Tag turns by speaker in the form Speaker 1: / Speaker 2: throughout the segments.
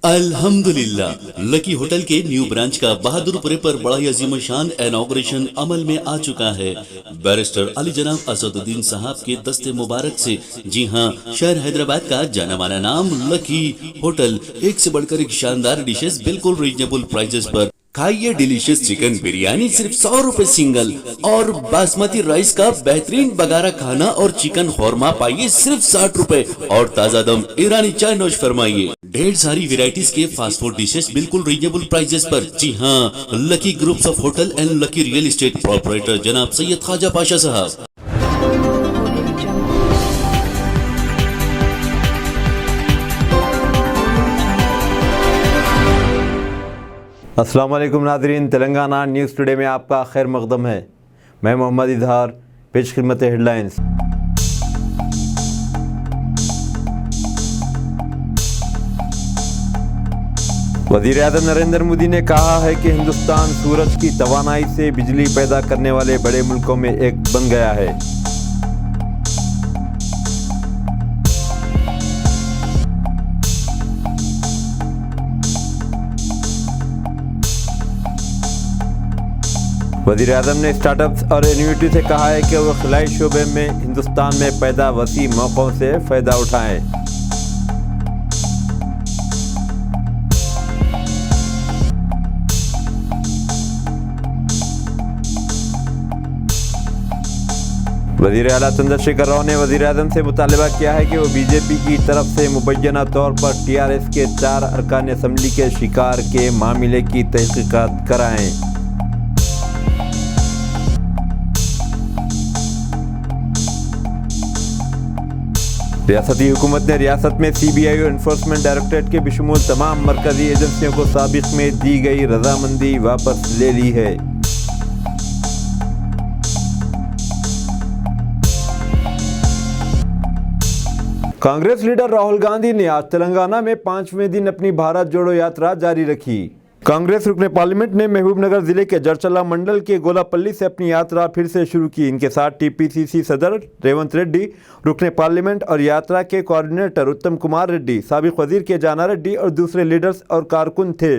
Speaker 1: अल्हम्दुलिल्लाह, lucky hotel के new branch का बहादुरपुरे पर बड़ा ही अजीमशान इनॉग्रेशन अमल में आ चुका है। बैरिस्टर अली जनाब असदुद्दीन साहब के दस्ते मुबारक से। जी हां, शहर हैदराबाद का जाना माना नाम लकी होटल, एक से बढ़कर एक शानदार डिशेस बिल्कुल रीजनेबल प्राइसेस पर। खाइए डिलीशियस चिकन बिरयानी सिर्फ 100 रुपए सिंगल, और बासमती राइस का बेहतरीन बगारा खाना और चिकन खौरमा पाइए सिर्फ 60 रुपए, और ताजा दम ईरानी चाय नोश फरमाइए। ढेर सारी वेराइटीज के फास्ट फूड डिशेस बिल्कुल रीजनेबल प्राइसेस पर। जी हाँ, lucky groups of hotel and lucky real estate proprietor जनाब सैयद ख्वाजा पाशा साहब।
Speaker 2: अस्सलाम वालेकुम नाज़रीन, तेलंगाना न्यूज़ टुडे में आपका खैर मक़दम है। मैं मोहम्मद इजहार, पेश खिदमत हेडलाइंस। वज़ीर आज़म नरेंद्र मोदी ने कहा है कि हिंदुस्तान सूरज की तवानाई से बिजली पैदा करने वाले बड़े मुल्कों में एक बन गया है। वज़ीर आज़म ने स्टार्टअप्स और एन्युटी से कहा है कि वो खिलाई शोबे में हिंदुस्तान में पैदा वसी मौक़ों से फ़ायदा उठाएं। वज़ीर आला चंद्रशेखर राव ने वज़ीर आज़म से मुतालबा किया है कि वो बीजेपी की तरफ से मुबैना तौर पर टीआरएस के 4 अरकान असम्बली के शिकार के मामले की तहक़ीक़ात कराएं। रियासती हुकूमत ने रियासत में CBI और इन्फोर्समेंट डायरेक्टरेट के बिशमूल तमाम मरकजी एजेंसियों को साबिक़ में दी गई रजामंदी वापस ले ली है। कांग्रेस लीडर राहुल गांधी ने आज तेलंगाना में 5वें दिन अपनी भारत जोड़ो यात्रा जारी रखी। कांग्रेस रुकने पार्लियामेंट ने महबूबनगर जिले के जरचल्ला मंडल के गोलापल्ली से अपनी यात्रा फिर से शुरू की। इनके साथ TPCC सदर रेवंत रेड्डी, रुकने पार्लियामेंट और यात्रा के कोऑर्डिनेटर उत्तम कुमार रेड्डी, साबिक वजीर के जाना रेड्डी और दूसरे लीडर्स और कारकुन थे।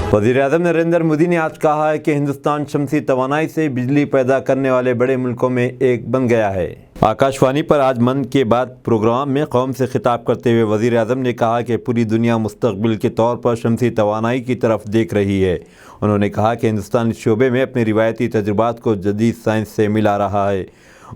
Speaker 2: वज़ीर आज़म नरेंद्र मोदी ने आज कहा है कि हिंदुस्तान शमसी तवानाई से बिजली पैदा करने वाले बड़े मुल्कों में एक बन गया है। आकाशवाणी पर आज मन के बाद प्रोग्राम में कौम से खिताब करते हुए वज़ीर आज़म ने कहा कि पूरी दुनिया मुस्तक़बिल के तौर पर शमसी तवानाई की तरफ देख रही है। उन्होंने कहा कि हिंदुस्तान इस शोबे में अपने रिवायती तजुर्बात को जदीद साइंस से मिला रहा है।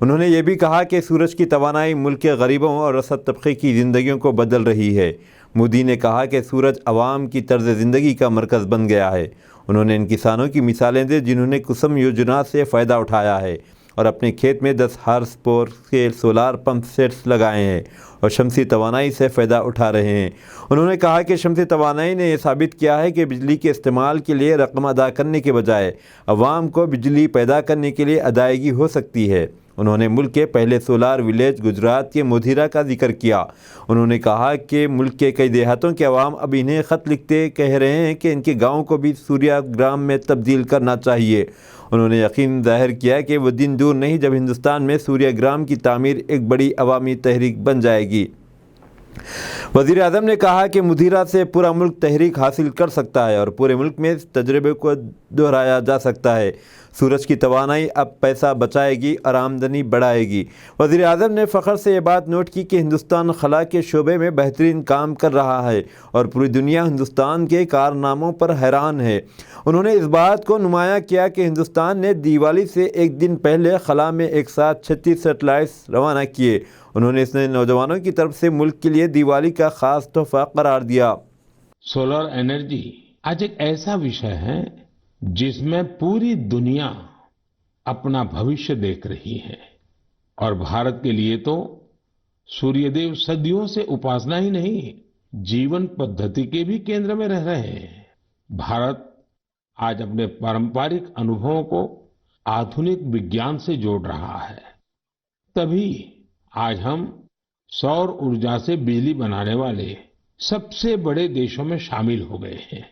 Speaker 2: उन्होंने ये भी कहा कि सूरज की तवानाई मुल्क के गरीबों और रसद तबके की ज़िंदगियों को बदल रही है। मोदी ने कहा कि सूरज अवाम की तर्ज ज़िंदगी का मरकज़ बन गया है। उन्होंने इन किसानों की मिसालें दी जिन्होंने कुसुम योजना से फ़ायदा उठाया है और अपने खेत में 10 हार्स पावर के सोलार पंप सेट्स लगाए हैं और शमसी तवानाई से फ़ायदा उठा रहे हैं। उन्होंने कहा कि शमसी तवानाई ने यह साबित किया है कि बिजली के इस्तेमाल के लिए रकम अदा करने के बजाय अवाम को बिजली पैदा करने के लिए अदायगी हो सकती है। उन्होंने मुल्क के पहले सोलार विलेज गुजरात के मोधीरा का जिक्र किया। उन्होंने कहा कि मुल्क के कई देहातों के अवाम अब इन्हें ख़त लिखते कह रहे हैं कि इनके गाँव को भी सूर्याग्राम में तब्दील करना चाहिए। उन्होंने यकीन ज़ाहिर किया कि वो दिन दूर नहीं जब हिंदुस्तान में सूर्याग्राम की तामीर एक बड़ी अवामी तहरीक बन जाएगी। वज़ीर आज़म ने कहा कि मुधीरा से पूरा मुल्क तहरीक हासिल कर सकता है और पूरे मुल्क में इस तजर्बे को दोहराया जा सकता है। सूरज की तवानाई अब पैसा बचाएगी और आमदनी बढ़ाएगी। वज़ीर आज़म ने फ़ख्र से ये बात नोट की कि हिंदुस्तान खला के शोबे में बेहतरीन काम कर रहा है और पूरी दुनिया हिंदुस्तान के कारनामों पर हैरान है। उन्होंने इस बात को नुमाया किया कि हिंदुस्तान ने दिवाली से एक दिन पहले खला में एक साथ 36 सैटेलाइट्स रवाना किए। उन्होंने इसने नौजवानों की तरफ से मुल्क के लिए दिवाली का ख़ास तोहफ़ा करार दिया।
Speaker 3: सोलर एनर्जी आज एक ऐसा विषय है जिसमें पूरी दुनिया अपना भविष्य देख रही है। और भारत के लिए तो सूर्यदेव सदियों से उपासना ही नहीं, जीवन पद्धति के भी केंद्र में रह रहे हैं। भारत आज अपने पारंपरिक अनुभवों को आधुनिक विज्ञान से जोड़ रहा है। तभी आज हम सौर ऊर्जा से बिजली बनाने वाले सबसे बड़े देशों में शामिल हो गए हैं।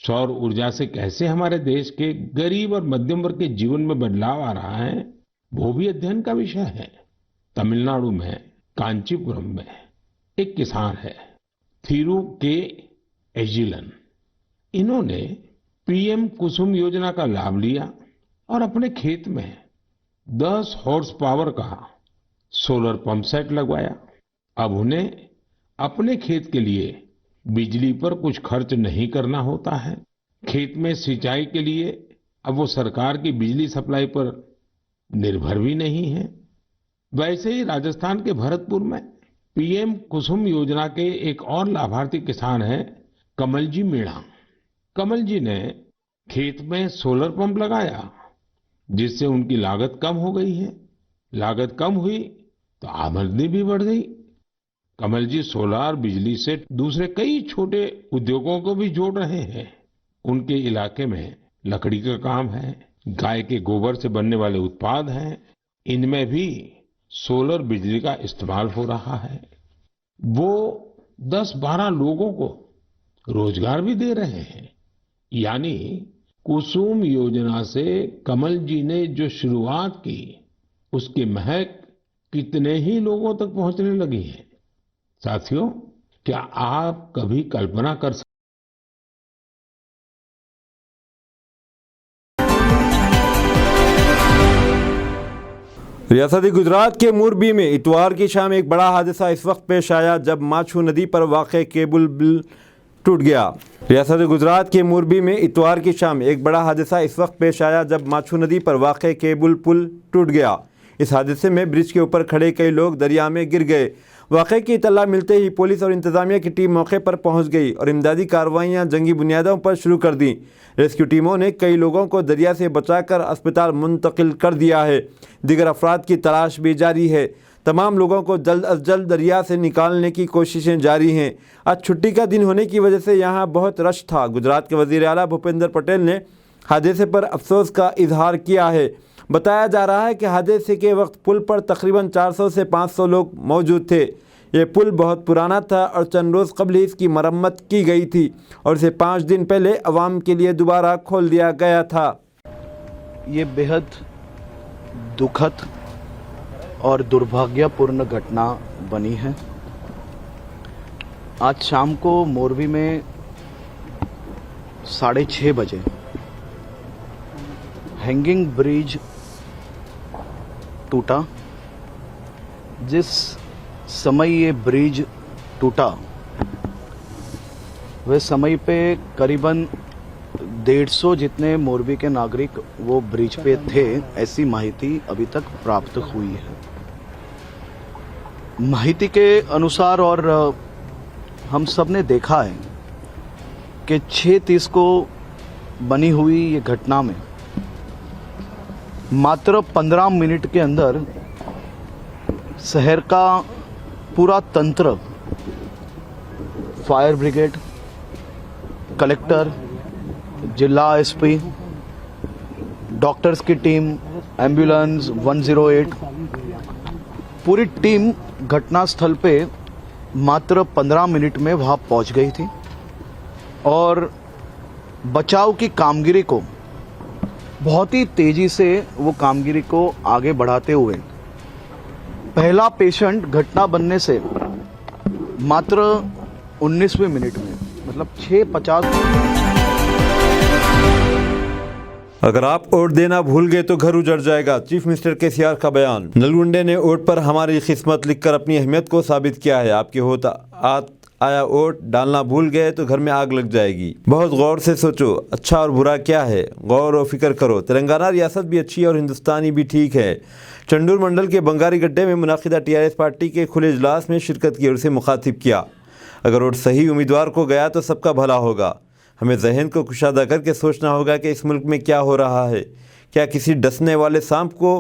Speaker 3: सौर ऊर्जा से कैसे हमारे देश के गरीब और मध्यम वर्ग के जीवन में बदलाव आ रहा है, वो भी अध्ययन का विषय है। तमिलनाडु में कांचीपुरम में एक किसान है, थिरु के एजिलन। इन्होंने पीएम कुसुम योजना का लाभ लिया और अपने खेत में 10 हॉर्स पावर का सोलर पंप सेट लगवाया। अब उन्हें अपने खेत के लिए बिजली पर कुछ खर्च नहीं करना होता है। खेत में सिंचाई के लिए अब वो सरकार की बिजली सप्लाई पर निर्भर भी नहीं है। वैसे ही राजस्थान के भरतपुर में पीएम कुसुम योजना के एक और लाभार्थी किसान हैं कमल जी मीणा। कमल जी ने खेत में सोलर पंप लगाया, जिससे उनकी लागत कम हो गई है। लागत कम हुई तो आमदनी भी बढ़ गई। कमल जी सोलार बिजली से दूसरे कई छोटे उद्योगों को भी जोड़ रहे हैं। उनके इलाके में लकड़ी का काम है, गाय के गोबर से बनने वाले उत्पाद हैं, इनमें भी सोलर बिजली का इस्तेमाल हो रहा है। वो 10-12 लोगों को रोजगार भी दे रहे हैं। यानी कुसुम योजना से कमल जी ने जो शुरुआत की, उसकी महक कितने ही लोगों तक पहुंचने लगी है। साथियों, क्या आप कभी कल्पना कर सकते
Speaker 2: रियासती गुजरात के मोरबी में इतवार की शाम एक बड़ा हादसा इस वक्त पेश आया जब माछू नदी पर वाक़े केबल पुल टूट गया। रियासती गुजरात के मोरबी में इतवार की शाम एक बड़ा हादसा इस वक्त पेश आया जब माछू नदी पर वाक़े केबल पुल टूट गया। इस हादसे में ब्रिज के ऊपर खड़े कई लोग दरिया में गिर गए। वाक़े की इत्तला मिलते ही पुलिस और इंतज़ामिया की टीम मौके पर पहुंच गई और इमदादी कार्रवाइयां जंगी बुनियादों पर शुरू कर दी। रेस्क्यू टीमों ने कई लोगों को दरिया से बचाकर अस्पताल मुंतकिल कर दिया है। दीगर अफराद की तलाश भी जारी है। तमाम लोगों को जल्द अज जल्द दरिया से निकालने की कोशिशें जारी हैं। आज छुट्टी का दिन होने की वजह से यहाँ बहुत रश था। गुजरात के वज़ीर आला भूपेंद्र पटेल ने हादसे पर अफसोस का इजहार किया है। बताया जा रहा है कि हादसे के वक्त पुल पर तकरीबन 400 से 500 लोग मौजूद थे। ये पुल बहुत पुराना था और चंद रोज़ कबल ही इसकी मरम्मत की गई थी और इसे 5 दिन पहले अवाम के लिए दोबारा खोल दिया गया था।
Speaker 4: ये बेहद दुखद और दुर्भाग्यपूर्ण घटना बनी है। आज शाम को मोरबी में 6:30 बजे हैंगिंग ब्रिज टूटा। जिस समय ये ब्रिज टूटा वह समय पे करीबन 150 जितने मोरबी के नागरिक वो ब्रिज पे थे, ऐसी माहिती अभी तक प्राप्त हुई है। माहिती के अनुसार और हम सब ने देखा है कि 6:30 को बनी हुई ये घटना में मात्र 15 मिनट के अंदर शहर का पूरा तंत्र, फायर ब्रिगेड, कलेक्टर, जिला एसपी, डॉक्टर्स की टीम, एम्बुलेंस 108, पूरी टीम घटनास्थल पे मात्र 15 मिनट में वहाँ पहुँच गई थी और बचाव की कामगिरी को बहुत ही तेजी से वो कामगिरी को आगे बढ़ाते हुए पहला पेशेंट घटना बनने से मात्र 19वें मिनट में, मतलब 6:50।
Speaker 2: अगर आप वोट देना भूल गए तो घर उजड़ जाएगा, चीफ मिनिस्टर केसीआर का बयान। नलगुंडे ने वोट पर हमारी किस्मत लिखकर अपनी अहमियत को साबित किया है। आपके होता आया वोट डालना भूल गए तो घर में आग लग जाएगी। बहुत गौर से सोचो, अच्छा और बुरा क्या है, गौर और फिक्र करो। तेलंगाना रियासत भी अच्छी और हिंदुस्तानी भी ठीक है। चंडूर मंडल के बंगारी गड्ढे में मुनाकिदा टीआरएस पार्टी के खुले इजलास में शिरकत की और उसे मुखातिब किया। अगर वोट सही उम्मीदवार को गया तो सबका भला होगा। हमें जहन को कुशादा करके सोचना होगा कि इस मुल्क में क्या हो रहा है, क्या किसी डसने वाले सांप को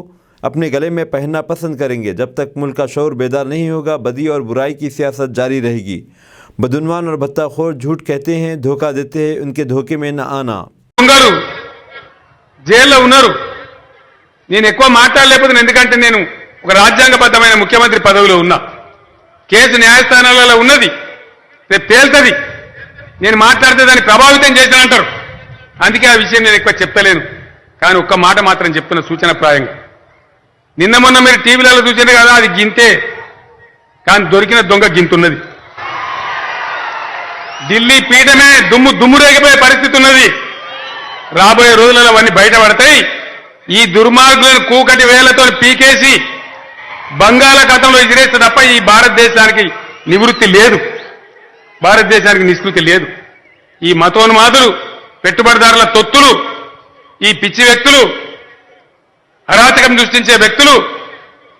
Speaker 2: अपने गले में पहनना पसंद करेंगे? जब तक मुल्क का शऊर बेदार नहीं होगा, बदी और बुराई की सियासत जारी रहेगी। बदउनवान और भत्ताखोर झूठ कहते हैं, धोखा देते हैं, उनके धोखे में न आना।
Speaker 5: జైల్లో ఉన్నారు. నేను ఎక్కువ మాట్లాడలేకపోతున్నాను, ఎందుకంటే నేను ఒక రాజ్యాంగబద్ధమైన ముఖ్యమంత్రి పదవిలో ఉన్నా. కేసు న్యాయస్థానాలలో ఉన్నది, రేపు తేల్తది. నేను మాట్లాడితే దాన్ని ప్రభావితం చేశానంటారు. అందుకే ఆ విషయం నేను ఎక్కువ చెప్తలేను. కానీ ఒక్క మాట మాత్రం చెప్తున్న సూచనప్రాయంగా, నిన్న మొన్న మీరు టీవీలలో చూసారు కదా, అది గింతే. కానీ దొరికిన దొంగ గింతున్నది. ఢిల్లీ పీఠమే దుమ్మురేగిపోయే పరిస్థితి ఉన్నది. రాబోయే రోజులలో అవన్నీ బయటపడతాయి. ఈ దుర్మార్గులను కూకటి వేలతో పీకేసి బంగాళాఖాతంలో ఎగిరేస్తే తప్ప ఈ భారతదేశానికి నివృత్తి లేదు, భారతదేశానికి నిష్కృతి లేదు. ఈ మతోన్మాదులు, పెట్టుబడిదారుల తొత్తులు, ఈ పిచ్చి వ్యక్తులు, అరాచకం సృష్టించే వ్యక్తులు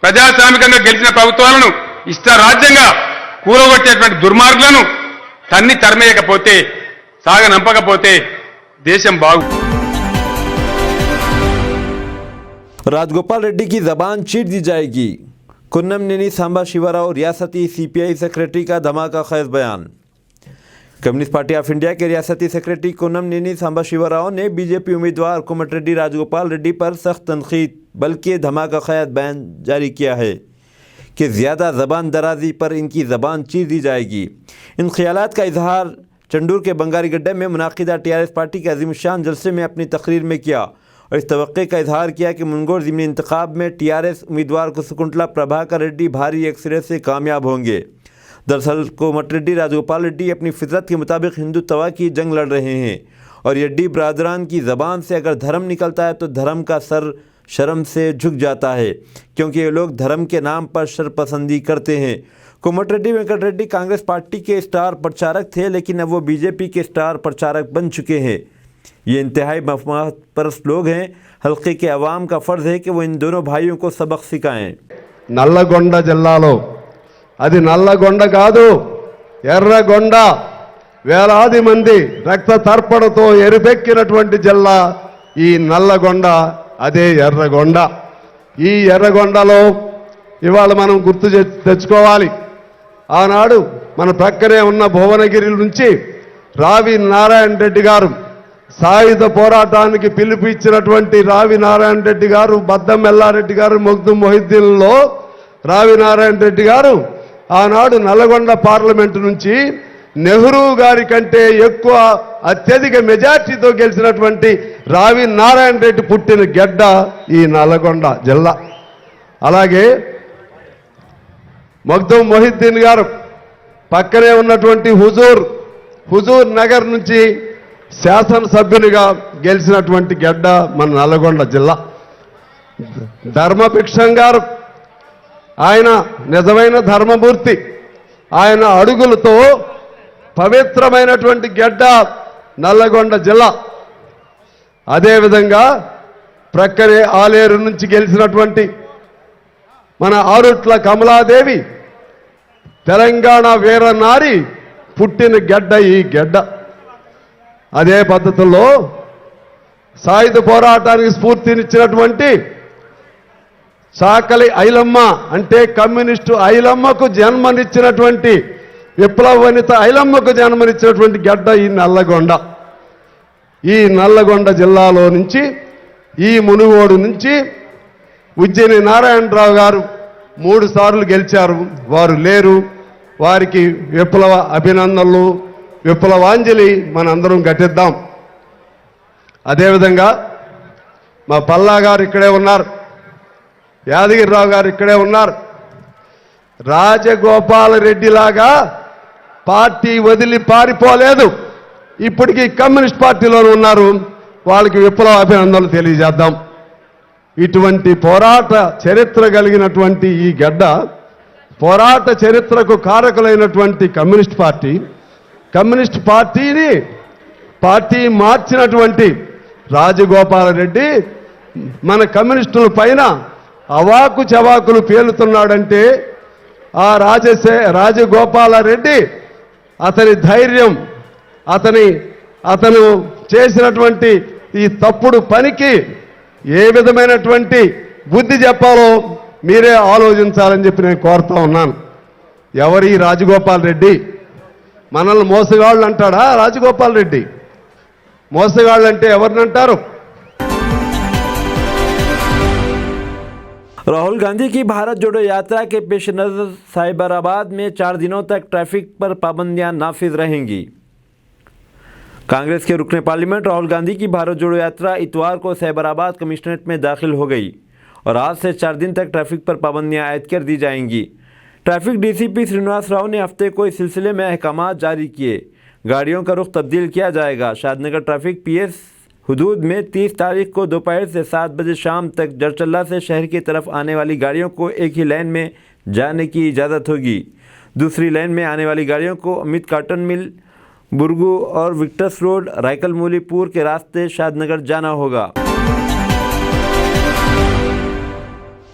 Speaker 5: ప్రజాస్వామికంగా గెలిచిన ప్రభుత్వాలను ఇష్టరాజ్యంగా కూలగొట్టేటువంటి దుర్మార్గులను తన్ని తరిమేయకపోతే, సాగనంపకపోతే देशम बागु।
Speaker 2: राजगोपाल रेड्डी की जबान चीर दी जाएगी। कुन्नम नेनी सांबा शिवराव रियासती सीपीआई सेक्रेटरी का धमाका खेज बयान। कम्युनिस्ट पार्टी ऑफ इंडिया के रियासती सेक्रेटरी कुन्नम नेनी सांबा शिवराव ने बीजेपी उम्मीदवार कोमटिरेड्डी राजगोपाल रेड्डी पर सख्त तनकीद बल्कि धमाका खेज बयान जारी किया है कि ज़्यादा ज़बान दराजी पर इनकी ज़बान चीर दी जाएगी। इन ख्यालात का इजहार चंडूर के बंगारी गड्ढे में मुनाकिदा टीआरएस पार्टी के अजीमुशान जलसे में अपनी तकरीर में किया और इस तवक्के का इजहार किया कि मुनगोर ज़िमनी इंतखाब में टीआरएस उम्मीदवार कुसुकुंटला प्रभाकर रेड्डी भारी अक्सरियत से कामयाब होंगे। दरअसल कोमटिरेड्डी राजगोपाल रेड्डी अपनी फितरत के मुताबिक हिंदुत्व की जंग लड़ रहे हैं और रेड्डी बरादरान की ज़बान से अगर धर्म निकलता है तो धर्म का सर शर्म से झुक जाता है, क्योंकि ये लोग धर्म के नाम पर शरपसंदी करते हैं। कोमटिरेड्डी वेंकट रेड्डी कांग्रेस पार्टी के स्टार प्रचारक थे, लेकिन अब वो बीजेपी के स्टार प्रचारक बन चुके हैं। ये इंतहाई मफादपरस्त लोग हैं। हल्के के अवाम का फ़र्ज़ है कि वो इन दोनों भाइयों को सबक सिखाएं।
Speaker 6: నల్లగొండ జిల్లాలో, అది నల్లగొండ కాదు, ఎర్రగొండ, వేలాది మంది రక్త తర్పణతో ఎరుపెక్కినటువంటి జిల్లా ఈ నల్లగొండ, అదే ఎర్రగొండ. ఈ ఎర్రగొండలో ఇవాళ మనం గుర్తు తెచ్చుకోవాలి. ఆనాడు మన పక్కనే ఉన్న భువనగిరి నుంచి రావి నారాయణ రెడ్డి గారు, సాయుధ పోరాటానికి పిలుపు ఇచ్చినటువంటి రావి నారాయణ రెడ్డి గారు, బద్దం ఎల్లారెడ్డి గారు, మొగ్దుం మొహిద్దీన్లో రావి నారాయణ రెడ్డి గారు ఆనాడు నల్లగొండ పార్లమెంటు నుంచి నెహ్రూ గారి కంటే ఎక్కువ అత్యధిక మెజార్టీతో గెలిచినటువంటి రావి నారాయణ రెడ్డి పుట్టిన గడ్డ ఈ నల్లగొండ జిల్లా. అలాగే మొగ్దుం మొహిద్దీన్ గారు పక్కనే ఉన్నటువంటి హుజూర్ నగర్ నుంచి శాసనసభ్యునిగా గెలిచినటువంటి గడ్డ మన నల్లగొండ జిల్లా. ధర్మభిక్షం గారు, ఆయన నిజమైన ధర్మమూర్తి. ఆయన అడుగులతో పవిత్రమైనటువంటి గడ్డ నల్లగొండ జిల్లా. అదేవిధంగా ప్రక్కనే ఆలేరు నుంచి గెలిచినటువంటి మన ఆరుట్ల కమలాదేవి, తెలంగాణ వీరనారి పుట్టిన గడ్డ ఈ గడ్డ. అదే పద్ధతుల్లో సాయుధ పోరాటానికి స్ఫూర్తినిచ్చినటువంటి చాకలి ఐలమ్మ, అంటే కమ్యూనిస్టు ఐలమ్మకు జన్మనిచ్చినటువంటి, విప్లవ వనిత ఐలమ్మకు జన్మనిచ్చినటువంటి గడ్డ ఈ నల్లగొండ. ఈ నల్లగొండ జిల్లాలో నుంచి, ఈ మునుగోడు నుంచి ఉజ్జయిని నారాయణరావు గారు 3 సార్లు గెలిచారు. వారు లేరు. వారికి విప్లవ అభినందనలు, విప్లవాంజలి మనందరం ఘటిద్దాం. అదేవిధంగా మా పల్లా గారు ఇక్కడే ఉన్నారు, యాదగిరిరావు గారు ఇక్కడే ఉన్నారు. రాజగోపాల్ రెడ్డి లాగా పార్టీ వదిలి పారిపోలేదు, ఇప్పటికీ కమ్యూనిస్ట్ పార్టీలోనే ఉన్నారు. వాళ్ళకి విప్లవ అభినందనలు తెలియజేద్దాం. ఇటువంటి పోరాట చరిత్ర కలిగినటువంటి ఈ గడ్డ, పోరాట చరిత్రకు కారకులైనటువంటి కమ్యూనిస్ట్ పార్టీ మార్చినటువంటి రాజగోపాల్ రెడ్డి మన కమ్యూనిస్టుల పైన అవాకు చవాకులు పేలుతున్నాడంటే ఆ రాజగోపాల రెడ్డి, అతని ధైర్యం, అతను చేసినటువంటి ఈ తప్పుడు పనికి ఏ విధమైనటువంటి బుద్ధి చెప్పాలో మీరే ఆలోచించాలని చెప్పి నేను కోరుతా ఉన్నాను. ఎవరి రాజగోపాల్ రెడ్డి? మనల్ని మోసగాళ్ళు అంటాడా రాజగోపాల్ రెడ్డి? మోసగాళ్ళు అంటే ఎవరినంటారు?
Speaker 2: राहुल गांधी की भारत जोड़ो यात्रा के पेश नज़र साइबराबाद में 4 दिनों तक ट्रैफिक पर पाबंदियां नाफिज रहेंगी। कांग्रेस के रुकने पार्लियामेंट राहुल गांधी की भारत जोड़ो यात्रा इतवार को साइबराबाद कमिश्नरेट में दाखिल हो गई और आज से 4 दिन तक ट्रैफिक पर पाबंदियां आयद कर दी जाएंगी। ट्रैफिक डीसीपी श्रीनिवास राव ने हफ्ते को इस सिलसिले में अहकामात जारी किए। गाड़ियों का रुख तब्दील किया जाएगा। शादनगर ट्रैफिक पीएस हुदूद में 30 तारीख को दोपहर से 7 बजे शाम तक जरचल्ला से शहर की तरफ आने वाली गाड़ियों को एक ही लाइन में जाने की इजाज़त होगी। दूसरी लाइन में आने वाली गाड़ियों को अमित काटन मिल, बुर्गू और विक्टर्स रोड, रायकल मूलीपुर के रास्ते शादनगर जाना होगा।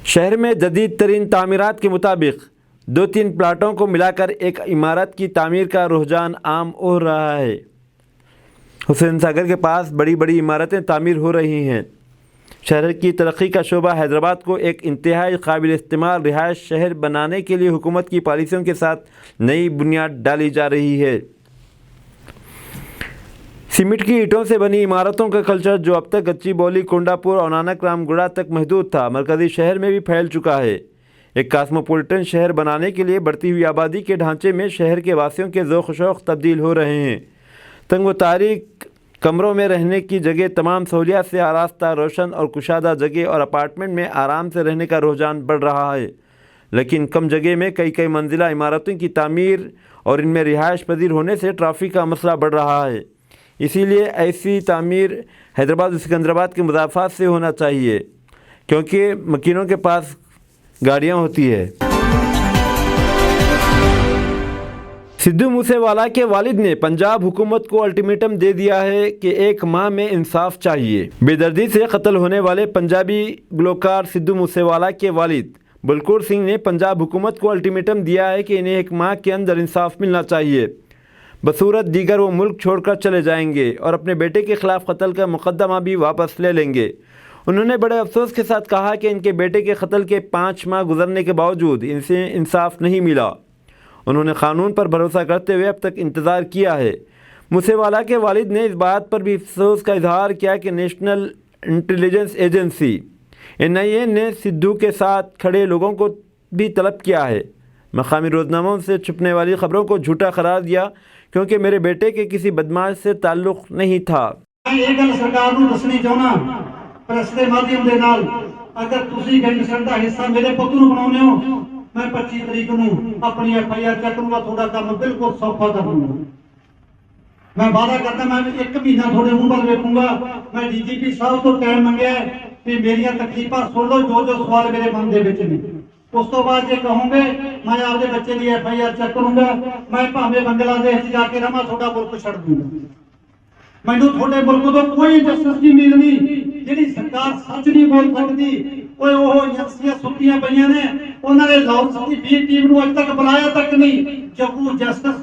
Speaker 2: शहर में जदीद तरीन तामीरात के मुताबिक 2-3 प्लाटों को मिलाकर एक इमारत की तामीर का रुझान आम हो रहा है। हुसैन सागर के पास बड़ी बड़ी इमारतें तामीर हो रही हैं। शहर की तरक्की का शोबा हैदराबाद को एक इंतहाई काबिल इस्तेमाल रिहायश शहर बनाने के लिए हुकूमत की पॉलिसियों के साथ नई बुनियाद डाली जा रही है। सीमेंट की ईंटों से बनी इमारतों का कल्चर जो अब तक गच्चीबौली, कोंडापुर और नानक रामगुड़ा तक महदूद था, मरकज़ी शहर में भी फैल चुका है। एक कास्मोपोलिटन शहर बनाने के लिए बढ़ती हुई आबादी के ढांचे में शहर के वासियों के ज़ौक़ शौक़ तब्दील हो रहे हैं। तंग व तारीक कमरों में रहने की जगह तमाम सहूलियात से आरास्ता, रोशन और कुशादा जगह और अपार्टमेंट में आराम से रहने का रुझान बढ़ रहा है। लेकिन कम जगह में कई मंजिला इमारतों की तामीर और इनमें रिहायश पजीर होने से ट्रैफिक का मसला बढ़ रहा है। इसीलिए ऐसी तामीर हैदराबाद और सिकंदराबाद के मुदाफ़ात से होना चाहिए, क्योंकि मकीनों के पास गाड़ियाँ होती है। सिद्धू मूसेवाला के वालिद ने पंजाब हुकूमत को अल्टीमेटम दे दिया है कि 1 माह में इंसाफ चाहिए। बेदर्दी से कत्ल होने वाले पंजाबी गुलकार सिद्धू मूसेवाला के वालिद बलकौर सिंह ने पंजाब हुकूमत को अल्टीमेटम दिया है कि इन्हें 1 माह के अंदर इंसाफ मिलना चाहिए, बसूरत दीगर वो मुल्क छोड़कर चले जाएंगे और अपने बेटे के ख़िलाफ़ कत्ल का मुकदमा भी वापस ले लेंगे। उन्होंने बड़े अफसोस के साथ कहा कि इनके बेटे के कत्ल के 5 माह गुजरने के बावजूद इनसे इंसाफ नहीं मिला। उन्होंने कानून पर भरोसा करते हुए अब तक इंतज़ार किया है। मूसेवाला के वालिद ने इस बात पर भी अफसोस का इजहार किया कि नेशनल इंटेलिजेंस एजेंसी NIA ने सिद्धू के साथ खड़े लोगों को भी तलब किया है। मकामी रोजनामों से छुपने वाली खबरों को झूठा करार दिया, क्योंकि मेरे बेटे के किसी बदमाश से ताल्लुक़ नहीं था।
Speaker 7: ਇਹ ਗੱਲ ਸਰਕਾਰ ਨੂੰ ਦੱਸਣੀ ਚਾਹੁੰਦਾ ਪ੍ਰੈਸ ਦੇ ਮਾਧਿਅਮ ਦੇ ਨਾਲ, ਅਗਰ ਤੁਸੀਂ ਗੈਂਗਸਟਰ ਦਾ ਹਿੱਸਾ ਮੇਰੇ ਪੁੱਤ ਨੂੰ ਬਣਾਉਂਦੇ ਹੋ, मैं 25 तरीक ਨੂੰ अपनी FIR चेक करूंगा, थोड़ा काम बिल्कुल सौखा कर दूंगा। मैं वादा करता मैं 1 महीना थोड़े मुंह पर वेखूंगा। मैं DGP साहब तो टाइम मंगया कि मेरिया तकलीफां सुन लो, जो सवाल मेरे मन दे विच ने। उस तो बाद जे कहूंगे मैं आपके बच्चे की FIR चेक करूंगा, मैं भावें बांग्लादेश जाके रहा, थोड़ा मुल्क छड़ दूंगा। मैनू थोड़े मुल्क तो कोई जस्टिस नहीं मिलनी, जिहड़ी सरकार सच नहीं बोल सकती। कोई वो एजेंसियां सुत्तियां पईयां ने, उन्होंने लॉन्च की 20 टीम नूं अज तक बुलाया तक नहीं। जम्मू जस्टिस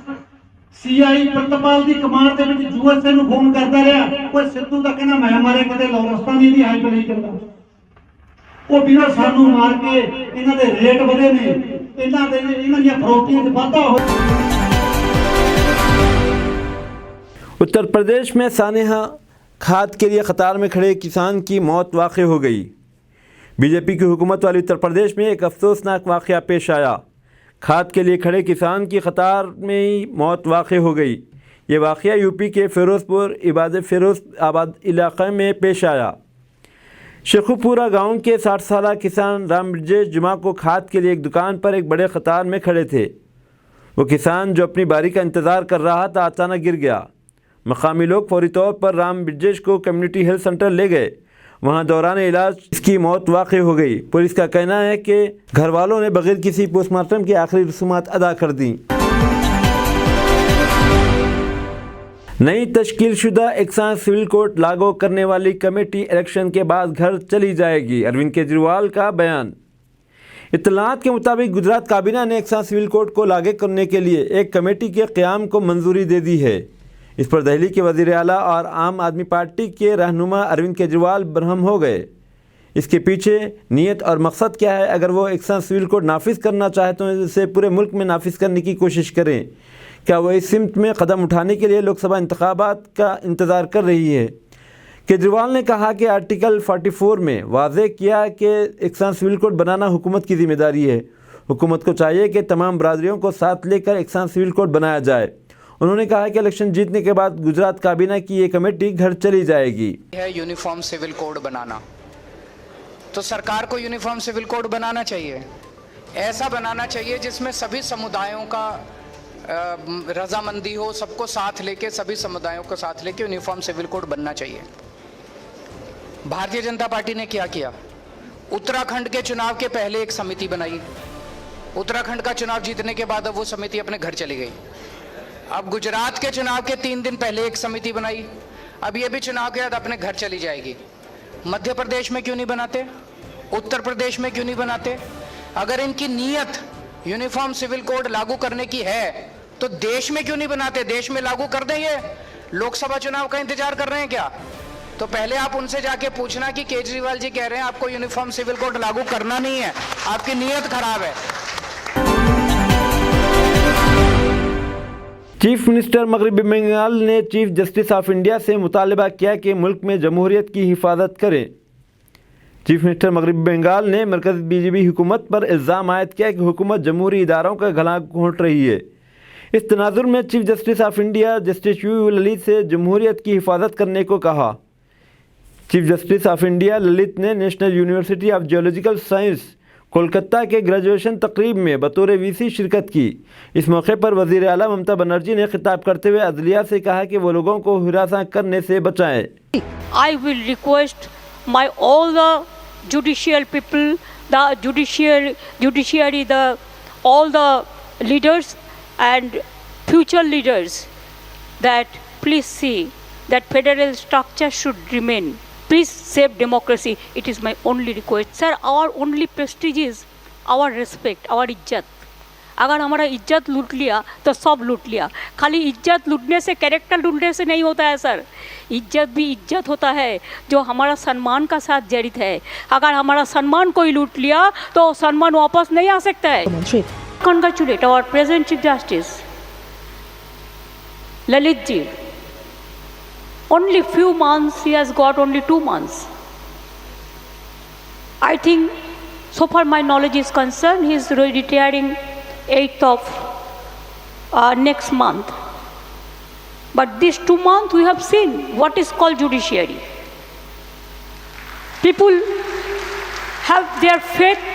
Speaker 7: CI प्रतपाल की कमांड दे विच USA नूं फोन करता रहा, कोई सिद्धू दा कहना मैं मारे किते लॉरेंसतानी दी हाइप नहीं करदा। वो बिना सानू मार के इन्हां दे रेट वधे ने, इन्हां दी फरोख्तियां च वाधा हो।
Speaker 2: उत्तर प्रदेश में सानेहा खाद के लिए कतार में खड़े किसान की मौत वाक़ई हो गई। बीजेपी की हुकूमत वाले उत्तर प्रदेश में एक अफसोसनाक वाक़या पेश आया। खाद के लिए खड़े किसान की कतार में ही मौत वाक़ई हो गई। ये वाक़या यूपी के फिरोजपुर आबाद इलाक़े में पेश आया। शेखुपुरा गांव के 60 साला किसान राम ब्रजेश जुमा को खाद के लिए एक दुकान पर एक बड़े कतार में खड़े थे। वो किसान जो अपनी बारी का इंतज़ार कर रहा था, अचानक गिर गया। मकामी लोग फौरी तौर पर राम ब्रजेश को कम्युनिटी हेल्थ सेंटर ले गए। वहां दौरान इलाज इसकी मौत वाक़ई हो गई। पुलिस का कहना है कि घर वालों ने बगैर किसी पोस्टमार्टम की आखिरी रसूमात अदा कर दी। नई तश्कीलशुदा एकसां सिविल कोड लागू करने वाली कमेटी इलेक्शन के बाद घर चली जाएगी, अरविंद केजरीवाल का बयान। इत्तलात के मुताबिक गुजरात काबीना ने एकसां सिविल कोड को लागू करने के लिए एक कमेटी के क़याम को मंजूरी दे दी है। इस पर दिल्ली के वज़ीर आला और आम आदमी पार्टी के रहनुमा अरविंद केजरीवाल बरहम हो गए। इसके पीछे नीयत और मकसद क्या है? अगर वो एक साथ सिविल कोड नाफिज करना चाहे तो इसे पूरे मुल्क में नाफिज करने की कोशिश करें। क्या वो इस सिमत में कदम उठाने के लिए लोकसभा इंतखाबात का इंतज़ार कर रही है? केजरीवाल ने कहा कि आर्टिकल 44 में वाज़ेह किया कि एक साथ सिविल कोड बनाना हुकूमत की जिम्मेदारी है। हुकूमत को चाहिए कि तमाम बरादरियों को साथ लेकर एक साथ सिविल कोड बनाया जाए। उन्होंने कहा कि इलेक्शन जीतने के बाद गुजरात काबीना की ये कमेटी घर चली जाएगी।
Speaker 8: है यूनिफॉर्म सिविल कोड बनाना, तो सरकार को यूनिफॉर्म सिविल कोड बनाना चाहिए। ऐसा बनाना चाहिए जिसमें सभी समुदायों का रजामंदी हो, सबको साथ लेके, सभी समुदायों को साथ लेके यूनिफॉर्म सिविल कोड बनना चाहिए। भारतीय जनता पार्टी ने क्या किया? उत्तराखंड के चुनाव के पहले एक समिति बनाई। उत्तराखंड का चुनाव जीतने के बाद अब वो समिति अपने घर चली गई। अब गुजरात के चुनाव के 3 दिन पहले एक समिति बनाई, अब ये भी चुनाव के बाद अपने घर चली जाएगी। मध्य प्रदेश में क्यों नहीं बनाते? उत्तर प्रदेश में क्यों नहीं बनाते? अगर इनकी नीयत यूनिफॉर्म सिविल कोड लागू करने की है तो देश में क्यों नहीं बनाते? देश में लागू कर दें। ये लोकसभा चुनाव का इंतजार कर रहे हैं क्या? तो पहले आप उनसे जाके पूछना कि केजरीवाल जी कह रहे हैं आपको यूनिफॉर्म सिविल कोड लागू करना नहीं है, आपकी नीयत खराब है।
Speaker 2: चीफ मिनिस्टर मगरबी बंगाल ने चीफ जस्टिस ऑफ इंडिया से मुतालबा किया कि मुल्क में जमहूरियत की हिफाजत करें। चीफ मिनिस्टर मगरबी बंगाल ने मरकज़ी बीजेपी हुकूमत पर इल्ज़ाम आयद किया कि हुकूमत जमहूरी इदारों का गला घोंट रही है। इस तनाजुर में chief justice of India justice U Lalit से जमहूरियत की हिफाजत करने को कहा। Chief justice of India Lalit ने national university of geological science Kolkata के ग्रेजुएशन तकरीब में बतौर वीसी शिरकत की। इस मौके पर वज़ीर आला ममता बनर्जी ने खिताब करते हुए अदलिया से कहा कि वो लोगों को हिरासत करने से बचाएं।
Speaker 9: I will request my all the judicial people, the judiciary, all the leaders and future leaders that please see that federal structure should remain. Please save democracy. It is my only request. Sir, our only prestige is our respect, our इज्जत. अगर हमारा इज्जत लूट लिया तो सब लूट लिया। खाली इज्जत लूटने से, कैरेक्टर लूटने से नहीं होता है सर। इज्जत भी इज्जत होता है जो हमारा सम्मान का साथ जड़ित है। अगर हमारा सम्मान कोई लूट लिया तो सम्मान वापस नहीं आ सकता है। Congratulate our present Chief Justice Lalit ji. Only few months, he has got only 2 months. I think, so far my knowledge is concerned, he is retiring 8th of next month. But these 2 months we have seen what is called judiciary. People have their faith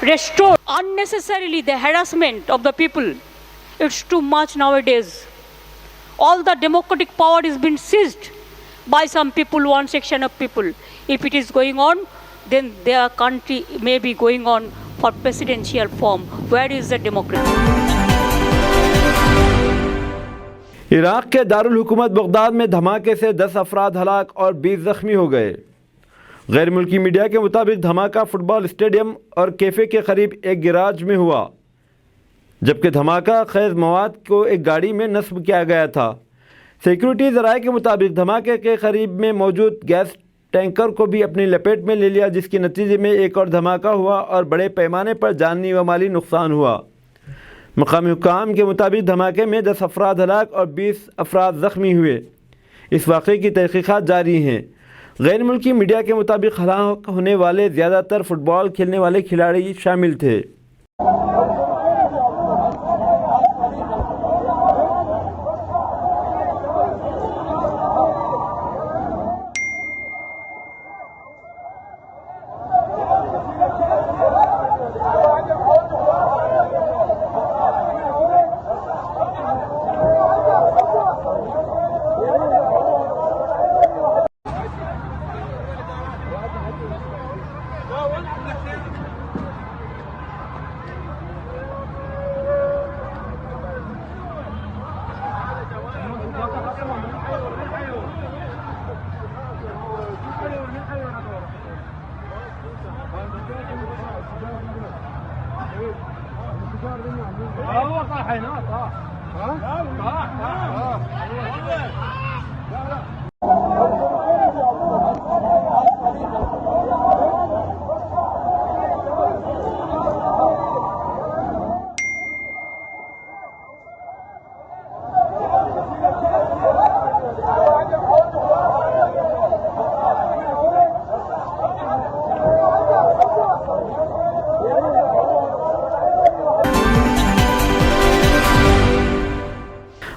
Speaker 9: restored. Unnecessarily the harassment of the people, it's too much nowadays. All the democratic power is being seized by some people, one section of people. If it is going on, then their country may be going on for presidential form. Where is the democracy?
Speaker 2: Iraq के दारुल हुकूमत Baghdad में धमाके से 10 अफराद हलाक और 20 ज़ख्मी हो गए। गैर मुल्की मीडिया के मुताबिक धमाका फुटबॉल स्टेडियम और कैफ़े के करीब एक गैराज में हुआ, जबकि धमाका खेज मवाद को एक गाड़ी में नस्ब किया गया था। सिक्योरिटी ज़राए के मुताबिक धमाके के करीब में मौजूद गैस टैंकर को भी अपनी लपेट में ले लिया, जिसके नतीजे में एक और धमाका हुआ और बड़े पैमाने पर जानी व माली नुकसान हुआ। मकामी हुक्काम के मुताबिक धमाके में 10 अफराद हलाक और 20 अफराद ज़ख्मी हुए। इस वाक़े की तहक़ीक़ात जारी हैं। गैर मुल्की मीडिया के मुताबिक हलाक होने वाले ज़्यादातर फ़ुटबॉल खेलने वाले खिलाड़ी शामिल थे।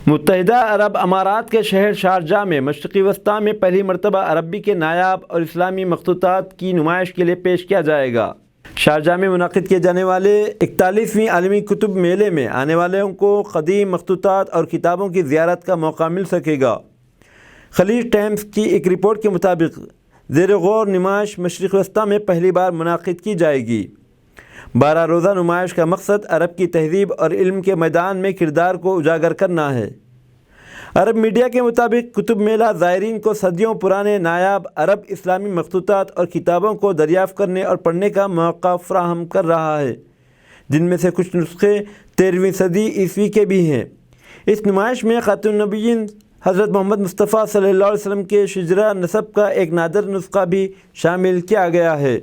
Speaker 2: मुत्तहिदा अरब अमारात के शहर शारजाह में मशरक़ी वस्ता में पहली मरतबा अरबी के नायाब और इस्लामी मखतूतात की नुमाइश के लिए पेश किया जाएगा। शारजाह में मुनाकिद किए जाने वाले 41वीं आलमी कुतुब मेले में आने वालों को क़दीम मखतूतात और किताबों की ज़ियारत का मौका मिल सकेगा। खलीज टाइम्स की एक रिपोर्ट के मुताबिक ज़ेर गौर नुमाइश मशरिक़ वस्ता में पहली बार मुनाकिद की जाएगी। 12 रोज़ा नुमाइश का मकसद अरब की तहज़ीब और इल्म के मैदान में किरदार को उजागर करना है। अरब मीडिया के मुताबिक कुतुब मेला ज़ायरीन को सदियों पुराने नायाब अरब इस्लामी मखतूतात और किताबों को दरियाफ़्त करने और पढ़ने का मौका फ़राहम कर रहा है, जिनमें से कुछ नुस्खे 13वीं सदी ईस्वी के भी हैं। इस नुमाइश में खातून नबीयीन हज़रत मोहम्मद मुस्तफ़ा सल्लल्लाहु अलैहि वसल्लम के शिजरा नसब का एक नादर नुस्खा भी शामिल किया गया है।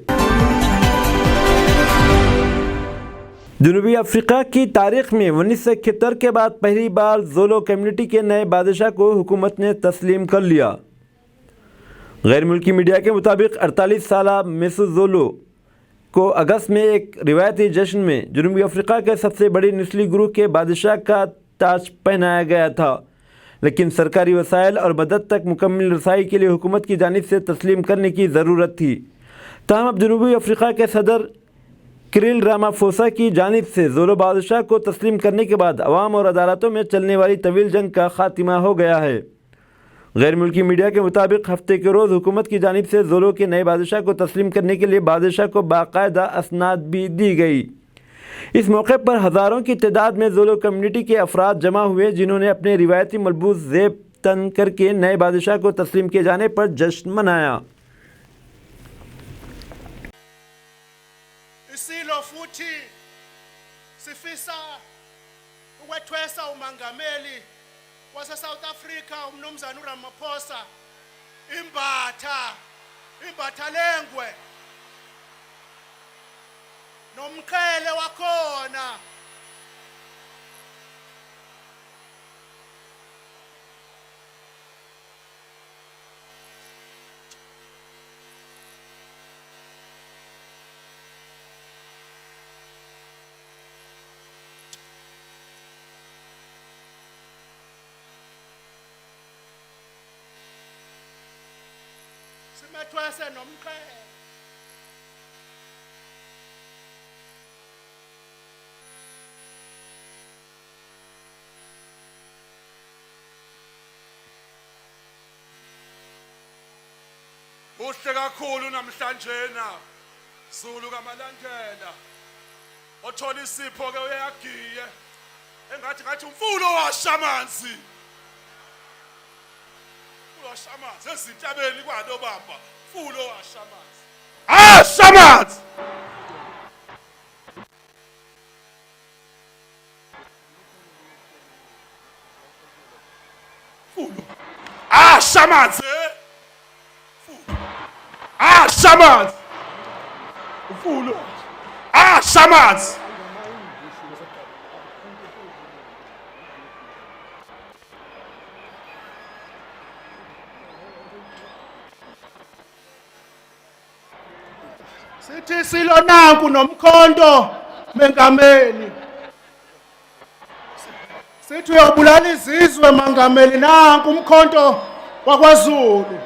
Speaker 2: जनूबी अफ्रीका की तारीख़ में 1971 के बाद पहली बार ज़ोलो कम्युनिटी के नए बादशाह को हुकूमत ने तस्लीम कर लिया। गैर मुल्की मीडिया के मुताबिक 48 साला मेसूद ज़ोलो को अगस्त में एक रिवायती जश्न में जनूबी अफ्रीका के सबसे बड़ी नस्ली ग्रुप के बादशाह का ताज पहनाया गया था, लेकिन सरकारी वसाइल और मदद तक मुकम्मल रसाई के लिए हुकूमत की जानिब से तस्लीम करने की ज़रूरत थी। ताहम अब जनूबी अफ्रीका के सदर सिरिल रामाफोसा की जानिब से ज़ोलो बादशाह को तस्लीम करने के बाद अवाम और अदालतों में चलने वाली तवील जंग का खात्मा हो गया है। गैर मुल्की मीडिया के मुताबिक हफ्ते के रोज़ हुकूमत की जानिब से ज़ोलो के नए बादशाह को तस्लीम करने के लिए बादशाह को बाकायदा असनाद भी दी गई। इस मौके पर हज़ारों की तादाद में ज़ोलो कम्युनिटी के अफराद जमा हुए, जिन्होंने अपने रिवायती मलबूस ज़ेब तन करके नए बादशाह को तस्लीम किए जाने पर जश्न मनाया।
Speaker 10: Isilo futhi sifisa ukwethwesa umangameli wase South Africa umnumzana uRamaphosa imbatha lengwe nomqhele wakhona simethwese nomqhele
Speaker 11: Uhle kakhulu namhlanje na Zulu kamalandela othola isipho ke uyagiye ngathi umfulo washamanzi washamanzi ezintabeni kwalo bamba umfulo washamanzi
Speaker 10: shamanzi
Speaker 11: fulo shamanzi shamanzi umfulo shamanzi
Speaker 10: sithi silo nanku nomkhonto mengameli sithi uyobulala izizwe mangameli nanku umkhonto wakwaZulu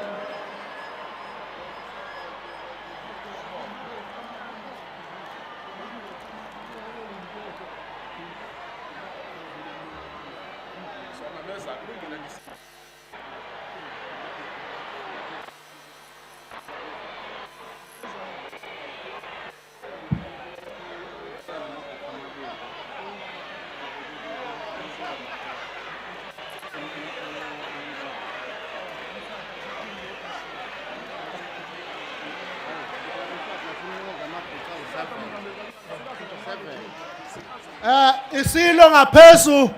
Speaker 10: isilo ngaphezu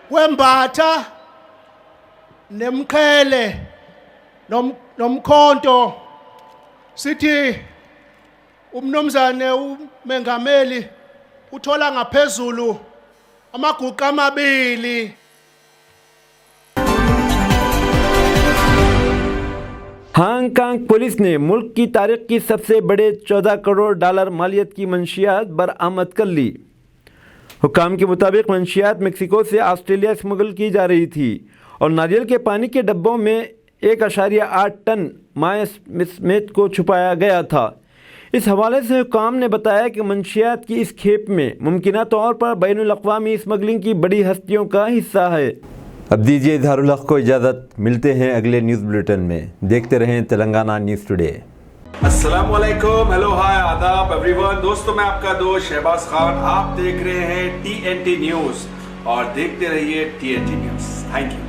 Speaker 10: kwembatha nemqhele nomkhonto sithi umnomzane umengameli uthola ngaphezulu amaguqa amabili
Speaker 2: Hong Kong police ने मुल्क की तारीख की सबसे बड़े 14 crore dollar मालियत की मंशियात बरामद कर ली। हुकाम के मुताबिक मंशियात मेक्सिको से ऑस्ट्रेलिया स्मगल की जा रही थी और नारियल के पानी के डब्बों में 1.8 टन माए स्मिथ को छुपाया गया था। इस हवाले से हुकाम ने बताया कि मंशियात की इस खेप में मुमकिना तौर पर बैनुल अक़वामी स्मगलिंग की बड़ी हस्तियों का हिस्सा है। अब दीजिए इजहारुल हक़ को इजाज़त, मिलते हैं अगले न्यूज़ बुलेटिन में। देखते रहें तेलंगाना न्यूज़ टुडे।
Speaker 12: अस्सलाम वालेकुम, हेलो, हाय, आदाब एवरीवन। दोस्तों, मैं आपका दोस्त शहबाज खान, आप देख रहे हैं TNT न्यूज़ और देखते रहिए TNT न्यूज़। Thank you.